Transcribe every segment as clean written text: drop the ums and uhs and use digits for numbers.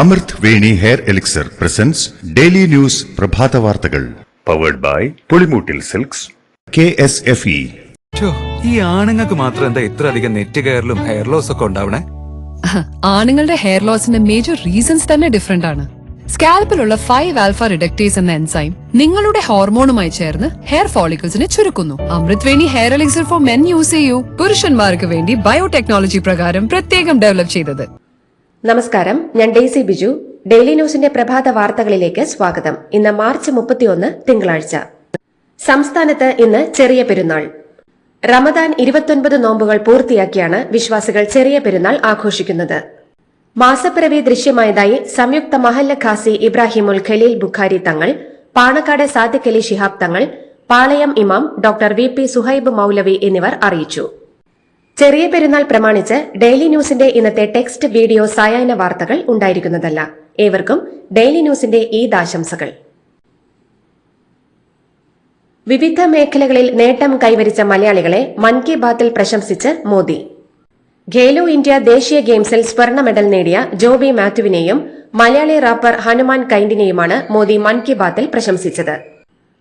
അമൃത് Veni hair elixir presents daily news പ്രഭാത വാർത്തകൾ powered by Pulimoottil Silks KSFE. ഈ ആണുങ്ങൾക്ക് മാത്രം എന്താ ഇത്ര അധികം നെറ്റ് കെയറിലും ഹെയർ ലോസ് ഒക്കെ ഉണ്ടാവണേ? ആണുങ്ങളുടെ ഹെയർ ലോസിന്റെ മേജർ റീസൺസ് തന്നെ ഡിഫറെന്റ് ആണ്. സ്കാൽപ്പിലുള്ള 5 ആൽഫ റിഡക്ടേസ് എന്ന എൻസൈം നിങ്ങളുടെ ഹോർമോണുമായി ചേർന്ന് ഹെയർ ഫോളിക്കിൾസിനെ ചുരുക്കുന്നു. Amrit Veni hair elixir for men use ചെയ്യൂ. പുരുഷന്മാർക്ക് വേണ്ടി ബയോടെക്നോളജി പ്രകാരം പ്രത്യേകം ഡെവലപ്പ് ചെയ്തത്. നമസ്കാരം, ഞാൻ ഡെയ്സി ബിജു. ഡെയിലി ന്യൂസിന്റെ പ്രഭാത വാർത്തകളിലേക്ക് സ്വാഗതം. ഇന്ന് മാർച്ച് 31 തിങ്കളാഴ്ച. സംസ്ഥാനത്ത് ഇന്ന് ചെറിയ പെരുന്നാൾ. റമദാൻ 29 നോമ്പുകൾ പൂർത്തിയാക്കിയാണ് വിശ്വാസികൾ ചെറിയ പെരുന്നാൾ ആഘോഷിക്കുന്നത്. മാസപ്പിറവി ദൃശ്യമായതായി സംയുക്ത മഹല്ല ഖാസി ഇബ്രാഹിമുൽ ഖലീൽ ബുഖാരി തങ്ങൾ, പാണക്കാട് സാദിഖ് അലി ശിഹാബ് തങ്ങൾ, പാളയം ഇമാം ഡോക്ടർ VP സുഹൈബ് മൌലവി എന്നിവർ അറിയിച്ചു. ചെറിയ പെരുന്നാൾ പ്രമാണിച്ച് ഡെയിലി ന്യൂസിന്റെ ഇന്നത്തെ ടെക്സ്റ്റ് വീഡിയോ സായാഹ്ന വാർത്തകൾ ഉണ്ടായിരിക്കുന്നതല്ല. ഏവർക്കും ഡെയിലി ന്യൂസിന്റെ ഈദ് ആശംസകൾ. വിവിധ മേഖലകളിൽ നേട്ടം കൈവരിച്ച മലയാളികളെ മൻ കി ബാത്തിൽ പ്രശംസിച്ച് മോദി. ഖേലോ ഇന്ത്യ ദേശീയ ഗെയിംസിൽ സ്വർണ്ണ മെഡൽ നേടിയ ജോബി മാത്യുവിനെയും മലയാളി റാപ്പർ ഹനുമാൻ കൈൻഡിനെയുമാണ് മോദി മൻ കി ബാത്തിൽ പ്രശംസിച്ചത്.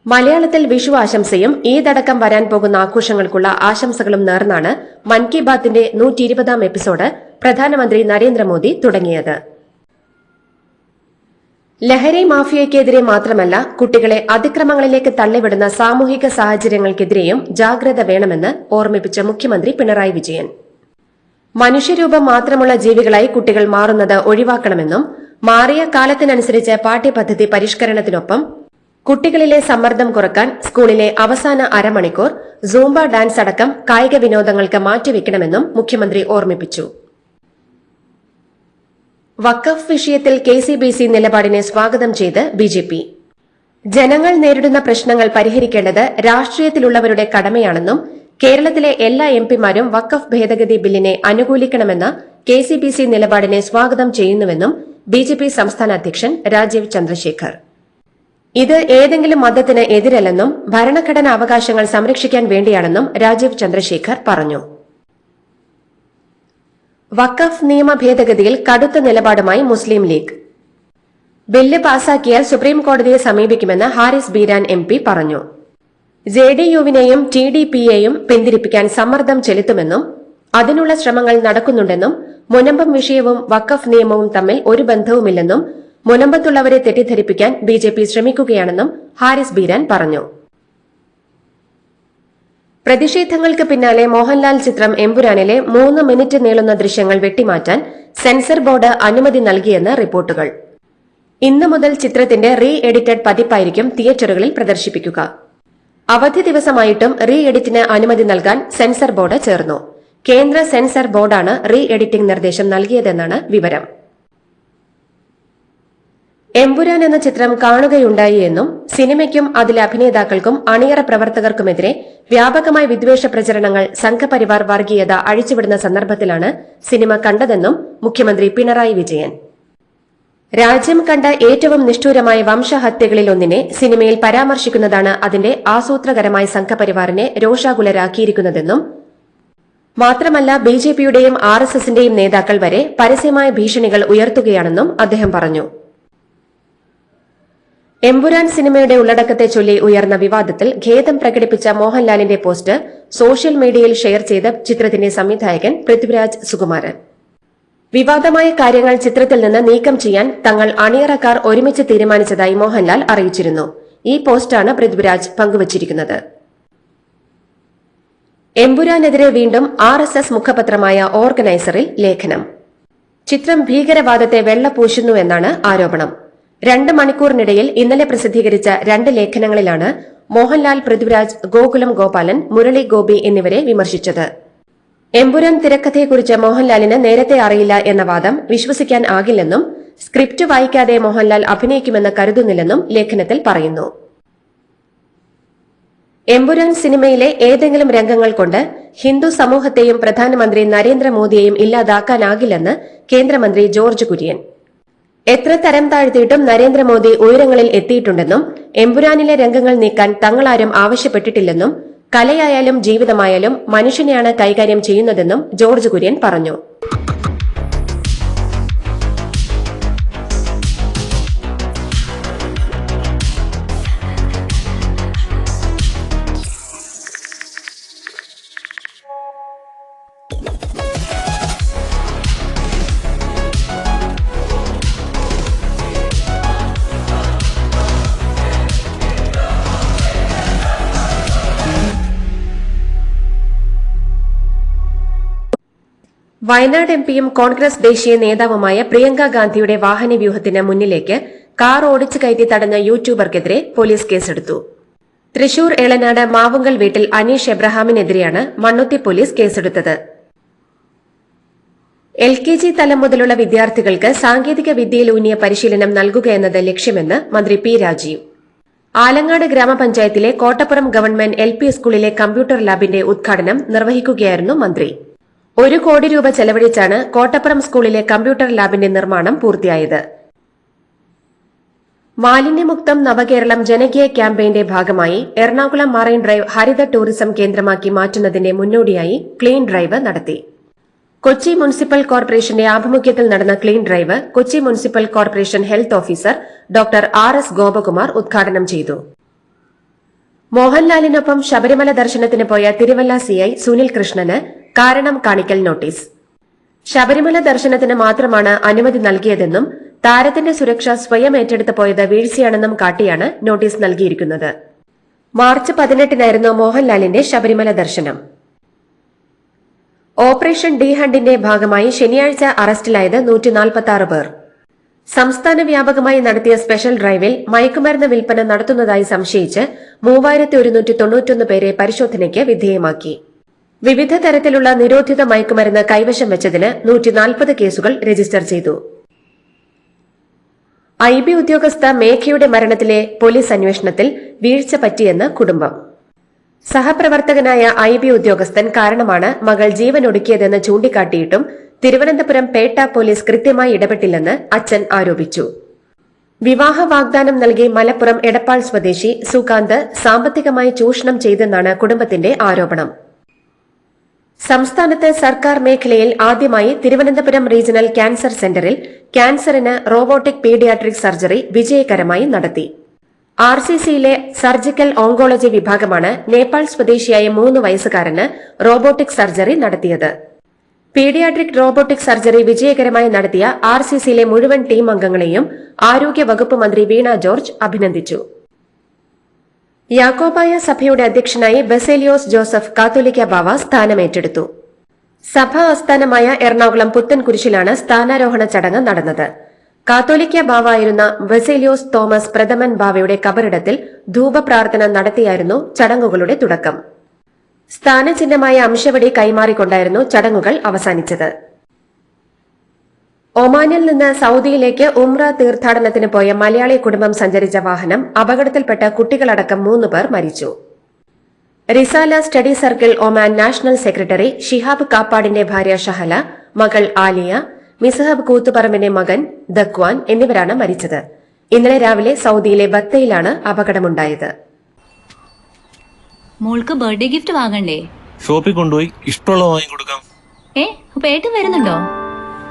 മലയാളത്തിൽ വിഷു ആശംസയും ഈദ് അടക്കം വരാൻ പോകുന്ന ആഘോഷങ്ങൾക്കുള്ള ആശംസകളും നേർന്നാണ് മൻ കി ബാത്തിന്റെ 120ാം എപ്പിസോഡ് പ്രധാനമന്ത്രി നരേന്ദ്രമോദി തുടങ്ങിയത്. ലഹരി മാഫിയയ്ക്കെതിരെ മാത്രമല്ല, കുട്ടികളെ അതിക്രമങ്ങളിലേക്ക് തള്ളിവിടുന്ന സാമൂഹിക സാഹചര്യങ്ങൾക്കെതിരെയും ജാഗ്രത വേണമെന്ന് ഓർമ്മിപ്പിച്ച മുഖ്യമന്ത്രി പിണറായി വിജയൻ. മനുഷ്യരൂപം മാത്രമുള്ള ജീവികളായി കുട്ടികൾ മാറുന്നത് ഒഴിവാക്കണമെന്നും മാറിയ കാലത്തിനനുസരിച്ച് പാഠ്യപദ്ധതി പരിഷ്കരണത്തിനൊപ്പം കുട്ടികളിലെ സമ്മർദ്ദം കുറക്കാൻ സ്കൂളിലെ അവസാന അരമണിക്കൂർ സൂംബ ഡാൻസ് അടക്കം കായിക വിനോദങ്ങൾക്ക് മാറ്റിവെക്കണമെന്നും മുഖ്യമന്ത്രി ഓർമ്മിപ്പിച്ചു. വഖഫ് വിഷയത്തിൽ KCBC നിലപാടിനെ സ്വാഗതം ചെയ്ത് BJP. ജനങ്ങൾ നേരിടുന്ന പ്രശ്നങ്ങൾ പരിഹരിക്കേണ്ടത് രാഷ്ട്രീയത്തിലുള്ളവരുടെ കടമയാണെന്നും കേരളത്തിലെ എല്ലാ MPമാരും വഖഫ് ഭേദഗതി ബില്ലിനെ അനുകൂലിക്കണമെന്ന KCBC നിലപാടിനെ സ്വാഗതം ചെയ്യുന്നുവെന്നും BJP സംസ്ഥാന അധ്യക്ഷൻ രാജീവ് ചന്ദ്രശേഖർ. ഇത് ഏതെങ്കിലും മതത്തിന് എതിരല്ലെന്നും ഭരണഘടനാ അവകാശങ്ങൾ സംരക്ഷിക്കാൻ വേണ്ടിയാണെന്നും രാജീവ് ചന്ദ്രശേഖർ പറഞ്ഞു. വഖഫ് നിയമ ഭേദഗതിയിൽ കടുത്ത നിലപാടുമായി മുസ്ലിം ലീഗ്. ബില്ല് പാസാക്കിയാൽ സുപ്രീംകോടതിയെ സമീപിക്കുമെന്ന് ഹാരിസ് ബീരാൻ MP പറഞ്ഞു. JDUവിനെയും TDPയെയും പിന്തിരിപ്പിക്കാൻ സമ്മർദ്ദം ചെലുത്തുമെന്നും അതിനുള്ള ശ്രമങ്ങൾ നടക്കുന്നുണ്ടെന്നും മുനമ്പം വിഷയവും വഖഫ് നിയമവും തമ്മിൽ ഒരു ബന്ധവുമില്ലെന്നും മുനമ്പത്തുള്ളവരെ തെറ്റിദ്ധരിപ്പിക്കാൻ BJP ശ്രമിക്കുകയാണെന്നും ഹാരിസ് ബീരാൻ പറഞ്ഞു. പ്രതിഷേധങ്ങൾക്ക് പിന്നാലെ മോഹൻലാൽ ചിത്രം എമ്പുരാനിലെ 3 മിനിറ്റ് നീളുന്ന ദൃശ്യങ്ങൾ വെട്ടിമാറ്റാൻ സെൻസർ ബോർഡ് അനുമതി നൽകിയെന്ന് റിപ്പോർട്ടുകൾ. ഇന്നു മുതൽ ചിത്രത്തിന്റെ റീ എഡിറ്റഡ് പതിപ്പായിരിക്കും തിയേറ്ററുകളിൽ പ്രദർശിപ്പിക്കുക. അവധി ദിവസമായിട്ടും റീ എഡിറ്റിന് അനുമതി നൽകാൻ സെൻസർ ബോർഡ് ചേർന്നു. കേന്ദ്ര സെൻസർ ബോർഡാണ് റീ എഡിറ്റിംഗ് നിർദ്ദേശം നൽകിയതെന്നാണ് വിവരം. എമ്പുരാൻ എന്ന ചിത്രം കാണുകയുണ്ടായി എന്നും സിനിമയ്ക്കും അതിലെ അഭിനേതാക്കൾക്കും അണിയറ പ്രവർത്തകർക്കുമെതിരെ വ്യാപകമായ വിദ്വേഷ പ്രചരണങ്ങൾ സംഘപരിവാർ വർഗീയത അഴിച്ചുവിടുന്ന സന്ദർഭത്തിലാണ് സിനിമ കണ്ടതെന്നും മുഖ്യമന്ത്രി പിണറായി വിജയൻ. രാജ്യം കണ്ട ഏറ്റവും നിഷ്ഠൂരമായ വംശഹത്യകളിലൊന്നിനെ സിനിമയിൽ പരാമർശിക്കുന്നതാണ് അതിന്റെ ആസൂത്രകരമായ സംഘപരിവാറിനെ രോഷാകുലരാക്കിയിരിക്കുന്നതെന്നും മാത്രമല്ല BJPയുടെയും RSSന്റെയും നേതാക്കൾ വരെ പരസ്യമായ ഭീഷണികൾ ഉയർത്തുകയാണെന്നും അദ്ദേഹം പറഞ്ഞു. എമ്പുരാൻ സിനിമയുടെ ഉള്ളടക്കത്തെ ചൊല്ലി ഉയർന്ന വിവാദത്തിൽ ഖേദം പ്രകടിപ്പിച്ച മോഹൻലാലിന്റെ പോസ്റ്റ് സോഷ്യൽ മീഡിയയിൽ ഷെയർ ചെയ്ത ചിത്രത്തിന്റെ സംവിധായകൻ പൃഥ്വിരാജ് സുകുമാരൻ. വിവാദമായ കാര്യങ്ങൾ ചിത്രത്തിൽ നിന്ന് നീക്കം ചെയ്യാൻ തങ്ങൾ അണിയറക്കാർ ഒരുമിച്ച് തീരുമാനിച്ചതായി മോഹൻലാൽ അറിയിച്ചിരുന്നു. ഈ പോസ്റ്റാണ് പൃഥ്വിരാജ് പങ്കുവച്ചിരിക്കുന്നത്. എമ്പുരാനെതിരെ വീണ്ടും RSS മുഖപത്രമായ ഓർഗനൈസറിൽ ലേഖനം. ചിത്രം ഭീകരവാദത്തെ വെള്ളപൂശുന്നുവെന്നാണ് ആരോപണം. 2 മണിക്കൂറിനിടയിൽ ഇന്നലെ പ്രസിദ്ധീകരിച്ച 2 ലേഖനങ്ങളിലാണ് മോഹൻലാൽ, പൃഥ്വിരാജ്, ഗോകുലം ഗോപാലൻ, മുരളി ഗോപി എന്നിവരെ വിമർശിച്ചത്. എമ്പുരാൻ തിരക്കഥയെക്കുറിച്ച് മോഹൻലാലിന് നേരത്തെ അറിയില്ല എന്ന വാദം വിശ്വസിക്കാൻ ആകില്ലെന്നും സ്ക്രിപ്റ്റ് വായിക്കാതെ മോഹൻലാൽ അഭിനയിക്കുമെന്ന് കരുതുന്നില്ലെന്നും ലേഖനത്തിൽ പറയുന്നു. എമ്പുരാൻ സിനിമയിലെ ഏതെങ്കിലും രംഗങ്ങൾ കൊണ്ട് ഹിന്ദു സമൂഹത്തെയും പ്രധാനമന്ത്രി നരേന്ദ്രമോദിയെയും ഇല്ലാതാക്കാനാകില്ലെന്ന് കേന്ദ്രമന്ത്രി ജോർജ് കുര്യൻ. എത്ര തരം താഴ്ത്തിയിട്ടും നരേന്ദ്രമോദി ഉയരങ്ങളിൽ എത്തിയിട്ടുണ്ടെന്നും എമ്പുരാനിലെ രംഗങ്ങൾ നീക്കാൻ തങ്ങളാരും ആവശ്യപ്പെട്ടിട്ടില്ലെന്നും കലയായാലും ജീവിതമായാലും മനുഷ്യനെയാണ് കൈകാര്യം ചെയ്യുന്നതെന്നും ജോർജ് കുര്യൻ പറഞ്ഞു. വയനാട് എംപിയും കോൺഗ്രസ് ദേശീയ നേതാവുമായ പ്രിയങ്ക ഗാന്ധിയുടെ വാഹനവ്യൂഹത്തിന് മുന്നിലേക്ക് കാർ ഓടിച്ചു കയറ്റി തടഞ്ഞ യൂട്യൂബർക്കെതിരെ പോലീസ് കേസെടുത്തു. തൃശൂർ എളനാട് മാവുങ്കൽ വീട്ടിൽ അനീഷ് എബ്രഹാമിനെതിരെയാണ് മണ്ണുത്തി പോലീസ് കേസെടുത്തത്. LKG തലം മുതലുള്ള വിദ്യാർത്ഥികൾക്ക് സാങ്കേതിക വിദ്യയിലൂന്നിയ പരിശീലനം നൽകുകയെന്നത് ലക്ഷ്യമെന്ന് മന്ത്രി പി രാജീവ്. ആലങ്ങാട് ഗ്രാമപഞ്ചായത്തിലെ കോട്ടപ്പുറം ഗവൺമെന്റ് LP സ്കൂളിലെ കമ്പ്യൂട്ടർ ലാബിന്റെ ഉദ്ഘാടനം നിർവഹിക്കുകയായിരുന്നു മന്ത്രി. 1 കോടി രൂപ ചെലവഴിച്ചാണ് കോട്ടപ്പുറം സ്കൂളിലെ കമ്പ്യൂട്ടർ ലാബിന്റെ നിർമ്മാണം പൂർത്തിയായത്. മാലിന്യമുക്തം നവകേരളം ജനകീയ ക്യാമ്പയിന്റെ ഭാഗമായി എറണാകുളം മറൈൻ ഡ്രൈവ് ഹരിത ടൂറിസം കേന്ദ്രമാക്കി മാറ്റുന്നതിന്റെ മുന്നോടിയായി ക്ലീൻ ഡ്രൈവ് നടത്തി. കൊച്ചി മുനിസിപ്പൽ കോർപ്പറേഷന്റെ ആഭിമുഖ്യത്തിൽ നടന്ന clean drive Kochi municipal corporation health officer doctor RS Gopakumar ഉദ്ഘാടനം ചെയ്തു. മോഹൻലാലിനൊപ്പം ശബരിമല ദർശനത്തിന് പോയ തിരുവല്ല CI സുനിൽ കൃഷ്ണന് കാരണം കാണിക്കൽ നോട്ടീസ്. ശബരിമല ദർശനത്തിന് മാത്രമാണ് അനുമതി നൽകിയതെന്നും താരത്തിന്റെ സുരക്ഷ സ്വയം ഏറ്റെടുത്ത് പോയത് വീഴ്ചയാണെന്നും കാട്ടിയാണ് നോട്ടീസ് നൽകിയിരിക്കുന്നത്. മാർച്ച് 18-നായിരുന്നു മോഹൻലാലിന്റെ ശബരിമല ദർശനം. ഓപ്പറേഷൻ ഡി ഹണ്ടിന്റെ ഭാഗമായി ശനിയാഴ്ച അറസ്റ്റിലായത് 146 പേർ. സംസ്ഥാന വ്യാപകമായി നടത്തിയ സ്പെഷ്യൽ ഡ്രൈവിൽ മയക്കുമരുന്ന് വിൽപ്പന നടത്തുന്നതായി സംശയിച്ച് 3191 പേരെ പരിശോധനയ്ക്ക് വിധേയമാക്കി. വിവിധ തരത്തിലുള്ള നിരോധിത മയക്കുമരുന്ന് കൈവശം വെച്ചതിന് 140 കേസുകൾ രജിസ്റ്റർ ചെയ്തു. IB ഉദ്യോഗസ്ഥ മേഘയുടെ മരണത്തിലെ പോലീസ് അന്വേഷണത്തിൽ വീഴ്ച പറ്റിയെന്ന് കുടുംബം. സഹപ്രവർത്തകനായ IB ഉദ്യോഗസ്ഥൻ കാരണമാണ് മകൾ ജീവനൊടുക്കിയതെന്ന് ചൂണ്ടിക്കാട്ടിയിട്ടും തിരുവനന്തപുരം പേട്ട പോലീസ് കൃത്യമായി ഇടപെട്ടില്ലെന്ന് അച്ഛൻ ആരോപിച്ചു. വിവാഹ വാഗ്ദാനം നൽകി മലപ്പുറം എടപ്പാൾ സ്വദേശി സുകാന്ത് സാമ്പത്തികമായി ചൂഷണം ചെയ്തെന്നാണ് കുടുംബത്തിന്റെ ആരോപണം. സംസ്ഥാനത്ത് സർക്കാർ മേഖലയിൽ ആദ്യമായി തിരുവനന്തപുരം റീജിയണൽ ക്യാൻസർ സെന്ററിൽ ക്യാൻസറിന് റോബോട്ടിക് പീഡിയാട്രിക് സർജറി വിജയകരമായി നടത്തി. RCCയിലെ സർജിക്കൽ ഓങ്കോളജി വിഭാഗമാണ് നേപ്പാൾ സ്വദേശിയായ 3 വയസ്സുകാരന് റോബോട്ടിക് സർജറി നടത്തിയത്. പീഡിയാട്രിക് റോബോട്ടിക് സർജറി വിജയകരമായി നടത്തിയ RCCയിലെ മുഴുവൻ ടീം അംഗങ്ങളെയും ആരോഗ്യ വകുപ്പ് മന്ത്രി വീണ ജോർജ് അഭിനന്ദിച്ചു. യാക്കോബായ സഭയുടെ അധ്യക്ഷനായി ബസേലിയോസ് ജോസഫ് കാത്തോലിക്ക ബാവ സ്ഥാനമേറ്റെടുത്തു. സഭാ ആസ്ഥാനമായ എറണാകുളം പുത്തൻകുരിശിലാണ് സ്ഥാനാരോഹണ ചടങ്ങ് നടന്നത്. കാത്തോലിക്ക ബാവായിരുന്ന ബസേലിയോസ് തോമസ് പ്രഥമൻ ബാവയുടെ കബറിടത്തിൽ ധൂപപ്രാർത്ഥന നടത്തിയായിരുന്നു ചടങ്ങുകളുടെ തുടക്കം. സ്ഥാനചിഹ്നമായ അംശവടി കൈമാറിക്കൊണ്ടായിരുന്നു ചടങ്ങുകൾ അവസാനിച്ചത്. ഒമാനിൽ നിന്ന് സൌദിയിലേക്ക് ഉംറ തീർത്ഥാടനത്തിന് പോയ മലയാളി കുടുംബം സഞ്ചരിച്ച വാഹനം അപകടത്തിൽപ്പെട്ട കുട്ടികളടക്കം 3 പേർ മരിച്ചു. Risala study circle Oman national secretary Shihab കാപ്പാടിന്റെ ഭാര്യ ഷഹല, മകൾ ആലിയ, മിസഹബ് കൂത്തുപറമ്പിന്റെ മകൻ ദക്വാൻ എന്നിവരാണ് മരിച്ചത്. ഇന്നലെ രാവിലെ സൌദിയിലെ ബത്തയിലാണ് അപകടമുണ്ടായത്. മോൾക്ക് ബർത്ത്ഡേ ഗിഫ്റ്റ് വാങ്ങണ്ടേ? ഷോപ്പിൽ കൊണ്ടുപോയി ഇഷ്ടമുള്ള വാങ്ങിക്കൊടുക്കാം. അപ്പൊ ഏട്ടൻ വരുന്നുണ്ടോ?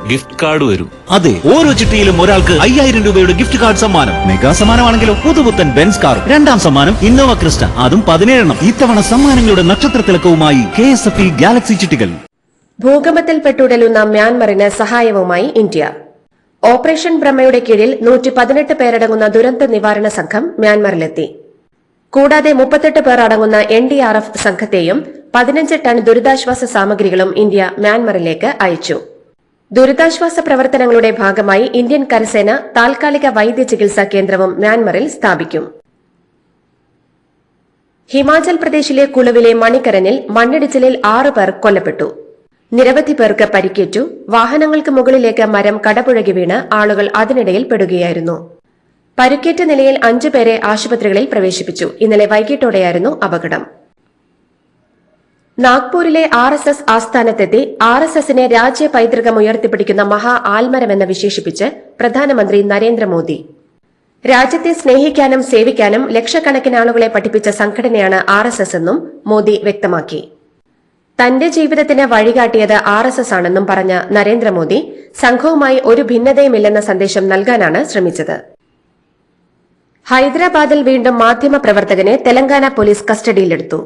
ഗിഫ്റ്റ് കാർഡ് വരും. അതെ, ഓരോ ചിട്ടിയിലും ഒരാൾക്ക് 5000 രൂപയുടെ ഗിഫ്റ്റ് കാർഡ് സമ്മാനം. മെഗാ സമ്മാനമാണെങ്കിലോ പുതുപുത്തൻ ബെൻസ് കാർ. 2ാം സമ്മാനം ഇന്നോവ ക്രിസ്റ്റ, അതും 17 ഇത്തവണ സമ്മാനങ്ങളുടെ നക്ഷത്രത്തിലക്കവുമായി KSFE ഗാലക്സി ചിട്ടികൾ. ഭൂകമ്പത്തിൽപ്പെട്ടുടലുന്ന മ്യാൻമറിന് സഹായവുമായി ഇന്ത്യ. ഓപ്പറേഷൻ ബ്രഹ്മയുടെ കീഴിൽ 118 പേരടങ്ങുന്ന ദുരന്ത നിവാരണ സംഘം മ്യാൻമറിലെത്തി. കൂടാതെ 38 പേർ അടങ്ങുന്ന NDRF സംഘത്തെയും 15 ടൺ ദുരിതാശ്വാസ സാമഗ്രികളും ഇന്ത്യ മ്യാൻമറിലേക്ക് അയച്ചു. ദുരിതാശ്വാസ പ്രവർത്തനങ്ങളുടെ ഭാഗമായി ഇന്ത്യൻ കരസേന താൽക്കാലിക വൈദ്യ ചികിത്സാ കേന്ദ്രവും മ്യാൻമറിൽ സ്ഥാപിക്കും. ഹിമാചൽ പ്രദേശിലെ കുളുവിലെ മണിക്കരനിൽ മണ്ണിടിച്ചിലിൽ 6 പേർ കൊല്ലപ്പെട്ടു. നിരവധി പേർക്ക് പരിക്കേറ്റു. വാഹനങ്ങൾക്ക് മുകളിലേക്ക് മരം കടപുഴകി വീണ് ആളുകൾ അതിനിടയിൽ പെടുകയായിരുന്നു. പരുക്കേറ്റ നിലയിൽ 5 പേരെ ആശുപത്രികളിൽ പ്രവേശിപ്പിച്ചു. ഇന്നലെ വൈകിട്ടോടെയായിരുന്നു അപകടം. നാഗ്പൂരിലെ RSS ആസ്ഥാനത്തെത്തി RSSനെ രാജ്യ പൈതൃകം ഉയർത്തിപ്പിടിക്കുന്ന മഹാ ആൽമരമെന്ന് വിശേഷിപ്പിച്ച് പ്രധാനമന്ത്രി നരേന്ദ്രമോദി. രാജ്യത്തെ സ്നേഹിക്കാനും സേവിക്കാനും ലക്ഷക്കണക്കിന് ആളുകളെ പഠിപ്പിച്ച സംഘടനയാണ് RSS എന്നും മോദി വ്യക്തമാക്കി. തന്റെ ജീവിതത്തിന് വഴികാട്ടിയത് RSS ആണെന്നും പറഞ്ഞ നരേന്ദ്രമോദി സംഘവുമായി ഒരു ഭിന്നതയുമില്ലെന്ന സന്ദേശം നൽകാനാണ് ശ്രമിച്ചത്. ഹൈദരാബാദിൽ വീണ്ടും മാധ്യമപ്രവർത്തകനെ തെലങ്കാന പോലീസ് കസ്റ്റഡിയിലെടുത്തു.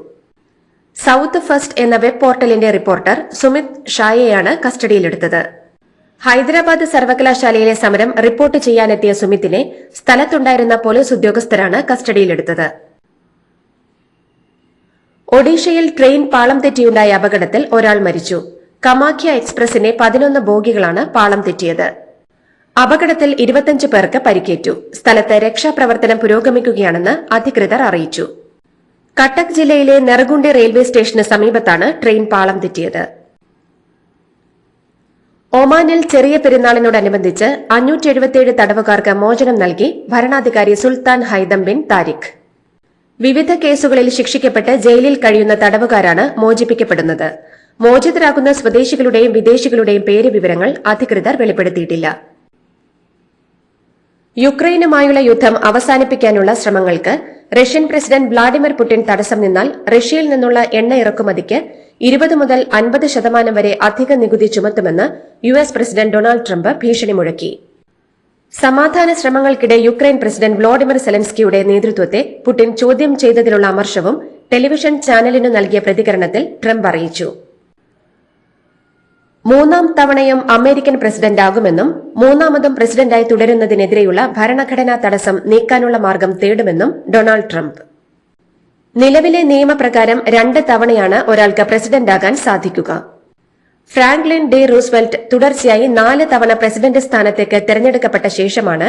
സൌത്ത് ഫസ്റ്റ് എന്ന വെബ് പോർട്ടലിന്റെ റിപ്പോർട്ടർ സുമിത് ഷായെയാണ് കസ്റ്റഡിയിലെടുത്തത്. ഹൈദരാബാദ് സർവകലാശാലയിലെ സമരം റിപ്പോർട്ട് ചെയ്യാനെത്തിയ സുമിത്തിനെ സ്ഥലത്തുണ്ടായിരുന്ന പോലീസ് ഉദ്യോഗസ്ഥരാണ് കസ്റ്റഡിയിലെടുത്തത്. ഒഡീഷയിൽ ട്രെയിൻ പാളം തെറ്റിയുണ്ടായ അപകടത്തിൽ ഒരാൾ മരിച്ചു. കമാഖ്യ എക്സ്പ്രസിന്റെ 11 ബോഗികളാണ് പാളം തെറ്റിയത്. അപകടത്തിൽ 25 പേർക്ക് പരിക്കേറ്റു. സ്ഥലത്ത് രക്ഷാപ്രവർത്തനം പുരോഗമിക്കുകയാണെന്ന് അധികൃതർ അറിയിച്ചു. കട്ടക് ജില്ലയിലെ നെർഗുണ്ടി റെയിൽവേ സ്റ്റേഷന് സമീപത്താണ് ട്രെയിൻ പാളം തെറ്റിയത്. ഒമാനിൽ ചെറിയ പെരുന്നാളിനോടനുബന്ധിച്ച് 577 തടവുകാർക്ക് മോചനം നൽകി ഭരണാധികാരി സുൽത്താൻ ഹൈതം ബിൻ താരിഖ്. വിവിധ കേസുകളിൽ ശിക്ഷിക്കപ്പെട്ട് ജയിലിൽ കഴിയുന്ന തടവുകാരാണ് മോചിപ്പിക്കപ്പെടുന്നത്. മോചിതരാകുന്ന സ്വദേശികളുടെയും വിദേശികളുടെയും പേര് വിവരങ്ങൾ അധികൃതർ വെളിപ്പെടുത്തിയിട്ടില്ല. യുക്രൈനുമായുള്ള യുദ്ധം അവസാനിപ്പിക്കാനുള്ള ശ്രമങ്ങൾക്ക് റഷ്യൻ പ്രസിഡന്റ് വ്ളാഡിമിർ പുടിൻ തടസ്സം നിന്നാൽ റഷ്യയിൽ നിന്നുള്ള എണ്ണ ഇറക്കുമതിക്ക് 20 മുതൽ 50% വരെ അധിക നികുതി ചുമത്തുമെന്ന് യുഎസ് പ്രസിഡന്റ് ഡൊണാൾഡ് ട്രംപ് ഭീഷണി മുഴക്കി. സമാധാന ശ്രമങ്ങൾക്കിടെ യുക്രൈൻ പ്രസിഡന്റ് വ്ളാഡിമിർ സെലൻസ്കിയുടെ നേതൃത്വത്തെ പുടിൻ ചോദ്യം ചെയ്തതിലുള്ള അമർഷവും ടെലിവിഷൻ ചാനലിനു നൽകിയ പ്രതികരണത്തിൽ ട്രംപ് അറിയിച്ചു. 3ാം തവണയും അമേരിക്കൻ പ്രസിഡന്റാകുമെന്നും 3ാമതും പ്രസിഡന്റായി തുടരുന്നതിനെതിരെയുള്ള ഭരണഘടനാ തടസ്സം നീക്കാനുള്ള മാർഗം തേടുമെന്നും ഡൊണാൾഡ് ട്രംപ്. നിലവിലെ നിയമപ്രകാരം 2 തവണയാണ് ഒരാൾക്ക് പ്രസിഡന്റാകാൻ സാധിക്കുക. ഫ്രാങ്ക്ലിൻ ഡി റൂസ്വെൽറ്റ് തുടർച്ചയായി 4 തവണ പ്രസിഡന്റ് സ്ഥാനത്തേക്ക് തെരഞ്ഞെടുക്കപ്പെട്ട ശേഷമാണ്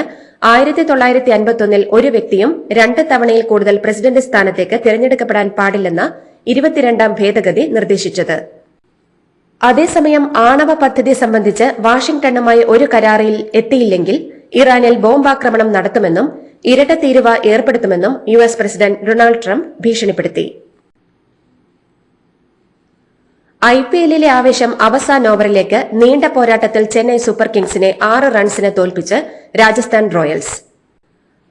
1951 ഒരു വ്യക്തിയും 2 തവണയിൽ കൂടുതൽ പ്രസിഡന്റ് സ്ഥാനത്തേക്ക് തെരഞ്ഞെടുക്കപ്പെടാൻ പാടില്ലെന്ന 22ാം ഭേദഗതി നിർദ്ദേശിച്ചത്. അതേസമയം ആണവ പദ്ധതി സംബന്ധിച്ച് വാഷിംഗ്ടണുമായി ഒരു കരാറിൽ എത്തിയില്ലെങ്കിൽ ഇറാനിൽ ബോംബാക്രമണം നടത്തുമെന്നും ഇരട്ട തീരുവ ഏർപ്പെടുത്തുമെന്നും യുഎസ് പ്രസിഡന്റ് ഡൊണാൾഡ് ട്രംപ് ഭീഷണിപ്പെടുത്തി. ഐപിഎല്ലിലെ ആവേശം അവസാന ഓവറിലേക്ക് നീണ്ട പോരാട്ടത്തിൽ ചെന്നൈ സൂപ്പർ കിങ്സിനെ 6 റൺസിന് തോൽപ്പിച്ച് രാജസ്ഥാൻ റോയൽസ്.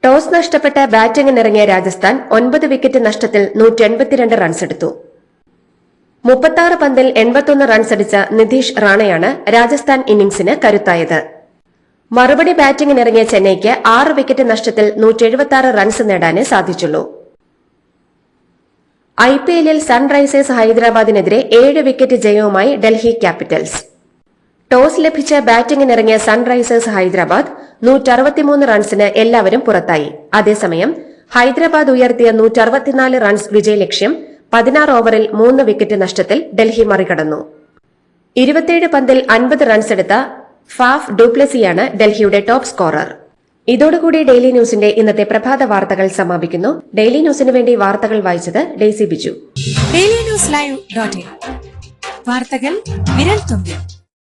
ടോസ് നഷ്ടപ്പെട്ട് ബാറ്റിംഗിനിറങ്ങിയ രാജസ്ഥാൻ 9 വിക്കറ്റ് നഷ്ടത്തിൽ 182 റൺസെടുത്തു. 36 പന്തിൽ 81 റൺസടിച്ച നിതീഷ് റാണയാണ് രാജസ്ഥാൻ ഇന്നിംഗ്സിന് കരുത്തായത്. മറുപടി ബാറ്റിംഗിനിറങ്ങിയ ചെന്നൈക്ക് 6 വിക്കറ്റ് നഷ്ടത്തിൽ 176 റൺസ് നേടാനേ സാധിച്ചുള്ളൂ. ഐപിഎല്ലിൽ സൺറൈസേഴ്സ് ഹൈദരാബാദിനെതിരെ 7 വിക്കറ്റ് ജയവുമായി ഡൽഹി ക്യാപിറ്റൽസ്. ടോസ് ലഭിച്ച് ബാറ്റിംഗിനിറങ്ങിയ സൺറൈസേഴ്സ് ഹൈദരാബാദ് 163 റൺസിന് എല്ലാവരും പുറത്തായി. അതേസമയം ഹൈദരാബാദ് ഉയർത്തിയ 164 റൺസ് വിജയലക്ഷ്യം 16 ഓവറിൽ 3 വിക്കറ്റ് നഷ്ടത്തിൽ ഡൽഹി മറികടന്നു. 27 പന്തിൽ 50 റൺസെടുത്ത ഫാഫ് ഡുപ്ലസിയാണ് ഡൽഹിയുടെ ടോപ്പ് സ്കോറർ. ഇതോടുകൂടി ഡെയിലി ന്യൂസിന്റെ ഇന്നത്തെ പ്രഭാത വാർത്തകൾ സമാപിക്കുന്നു. ഡെയിലി ന്യൂസിന് വേണ്ടി വാർത്തകൾ വായിച്ചത് ഡെയ്സി ബിജു. ഡെയിലി ന്യൂസ് ലൈവ്.in വാർത്തകൾ വിരൽ തുമ്പിൽ.